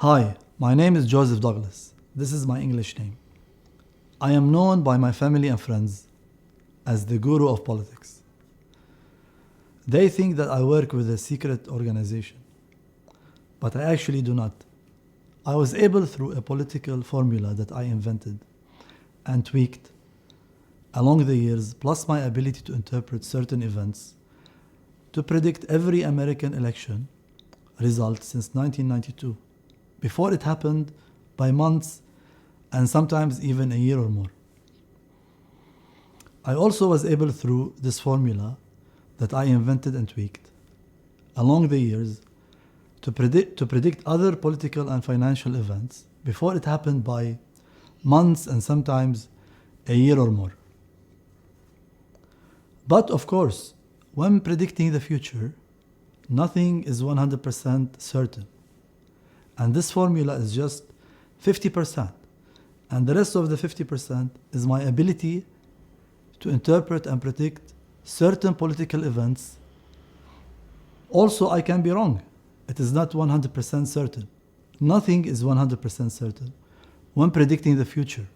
Hi, my name is Joseph Douglas. This is my English name. I am known by my family and friends as the guru of politics. They think that I work with a secret organization, but I actually do not. I was able through a political formula that I invented and tweaked along the years, plus my ability to interpret certain events, to predict every American election result since 1992, before it happened by months and sometimes even a year or more. I also was able through this formula that I invented and tweaked along the years to predict other political and financial events before it happened by months and sometimes a year or more. But of course, when predicting the future, nothing is 100% certain. And this formula is just 50%. And the rest of the 50% is my ability to interpret and predict certain political events. Also, I can be wrong. It is not 100% certain. Nothing is 100% certain when predicting the future.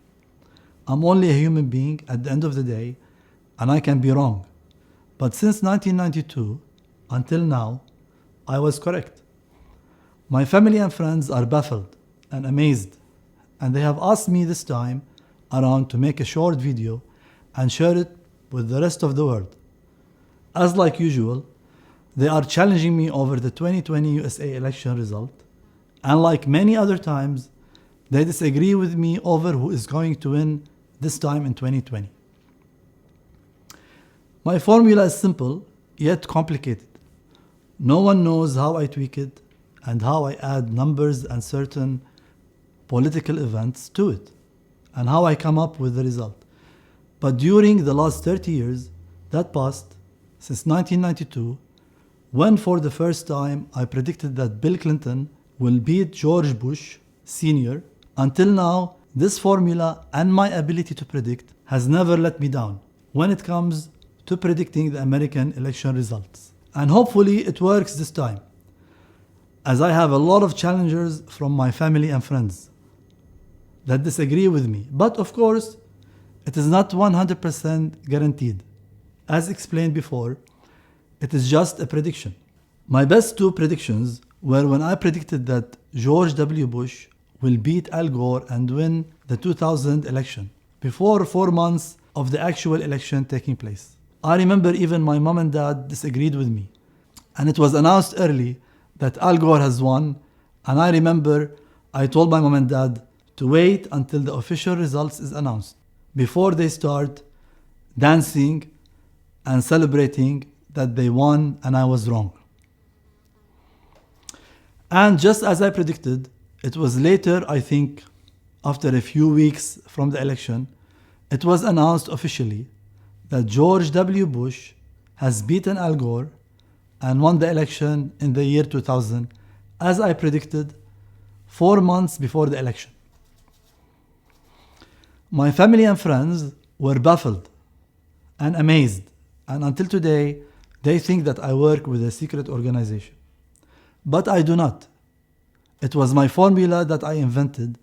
I'm only a human being at the end of the day, and I can be wrong. But since 1992 until now, I was correct. My family and friends are baffled and amazed, and they have asked me this time around to make a short video and share it with the rest of the world. As like usual, they are challenging me over the 2020 USA election result, and like many other times, they disagree with me over who is going to win this time in 2020. My formula is simple, yet complicated. No one knows how I tweak it and how I add numbers and certain political events to it, and how I come up with the result. But during the last 30 years that passed, since 1992, when for the first time I predicted that Bill Clinton will beat George Bush Sr., until now, this formula and my ability to predict has never let me down when it comes to predicting the American election results. And hopefully it works this time, as I have a lot of challengers from my family and friends that disagree with me. But of course, it is not 100% guaranteed. As explained before, it is just a prediction. My best two predictions were when I predicted that George W. Bush will beat Al Gore and win the 2000 election before 4 months of the actual election taking place. I remember even my mom and dad disagreed with me, and it was announced early that Al Gore has won, and I remember I told my mom and dad to wait until the official results is announced before they start dancing and celebrating that they won and I was wrong. And just as I predicted, it was later, I think, after a few weeks from the election, it was announced officially that George W. Bush has beaten Al Gore and won the election in the year 2000, as I predicted 4 months before the election. My family and friends were baffled and amazed, and until today, they think that I work with a secret organization. But I do not. It was my formula that I invented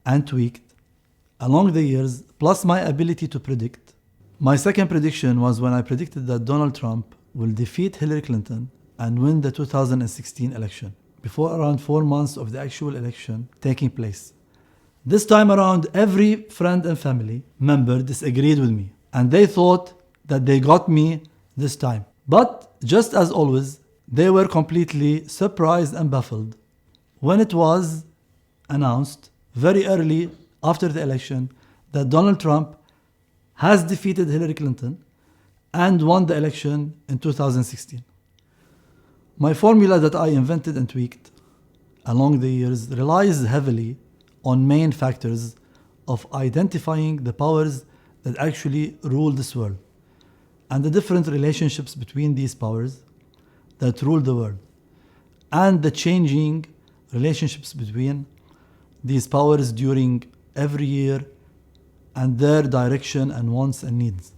and tweaked along the years, plus my ability to predict. My second prediction was when I predicted that Donald Trump will defeat Hillary Clinton and win the 2016 election before around 4 months of the actual election taking place. This time around, every friend and family member disagreed with me, and they thought that they got me this time. But just as always, they were completely surprised and baffled when it was announced very early after the election that Donald Trump has defeated Hillary Clinton and won the election in 2016. My formula that I invented and tweaked along the years relies heavily on main factors of identifying the powers that actually rule this world and the different relationships between these powers that rule the world, and the changing relationships between these powers during every year and their direction and wants and needs.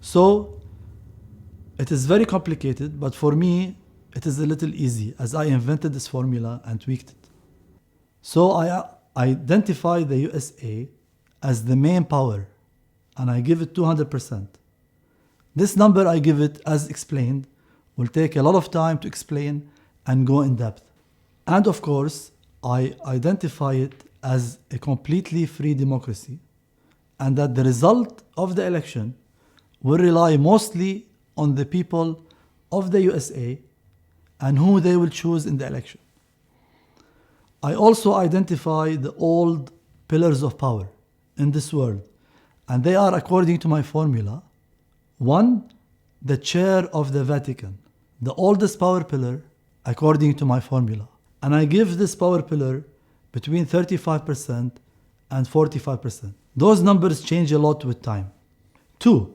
So it is very complicated, but for me, it is a little easy as I invented this formula and tweaked it. So I identify the USA as the main power and I give it 200%. This number I give it as explained will take a lot of time to explain and go in depth. And of course, I identify it as a completely free democracy and that the result of the election will rely mostly on the people of the USA and who they will choose in the election. I also identify the old pillars of power in this world, and they are, according to my formula: 1, the chair of the Vatican, the oldest power pillar according to my formula. And I give this power pillar between 35% and 45%. Those numbers change a lot with time. 2,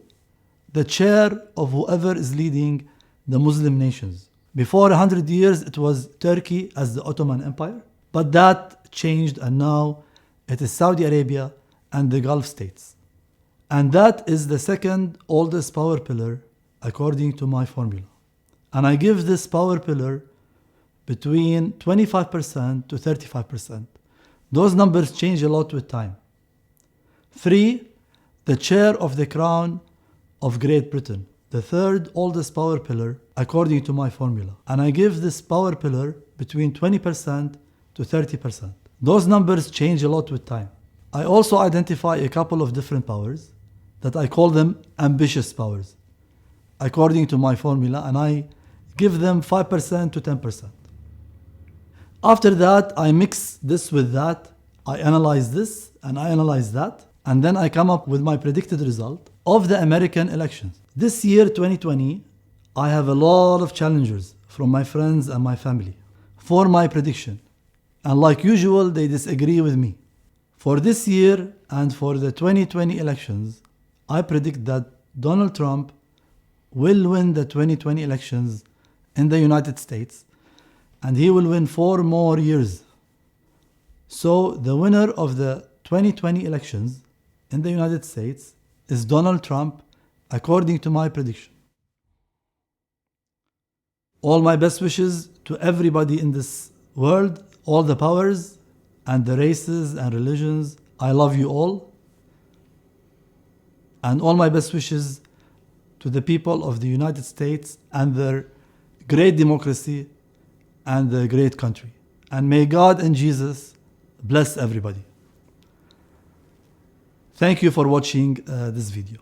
the chair of whoever is leading the Muslim nations. Before 100 years, it was Turkey as the Ottoman Empire, but that changed and now it is Saudi Arabia and the Gulf states. And that is the second oldest power pillar according to my formula. And I give this power pillar between 25% to 35%. Those numbers change a lot with time. 3, the chair of the Crown of Great Britain, the third oldest power pillar according to my formula. And I give this power pillar between 20% to 30%. Those numbers change a lot with time. I also identify a couple of different powers that I call them ambitious powers according to my formula, and I give them 5% to 10%. After that, I mix this with that, I analyze this and I analyze that, and then I come up with my predicted result of the American elections. This year, 2020, I have a lot of challengers from my friends and my family for my prediction. And like usual, they disagree with me. For this year and for the 2020 elections, I predict that Donald Trump will win the 2020 elections in the United States, and he will win 4 more years. So the winner of the 2020 elections in the United States is Donald Trump, according to my prediction. All my best wishes to everybody in this world, all the powers and the races and religions. I love you all. And all my best wishes to the people of the United States and their great democracy and their great country. And may God and Jesus bless everybody. Thank you for watching this video.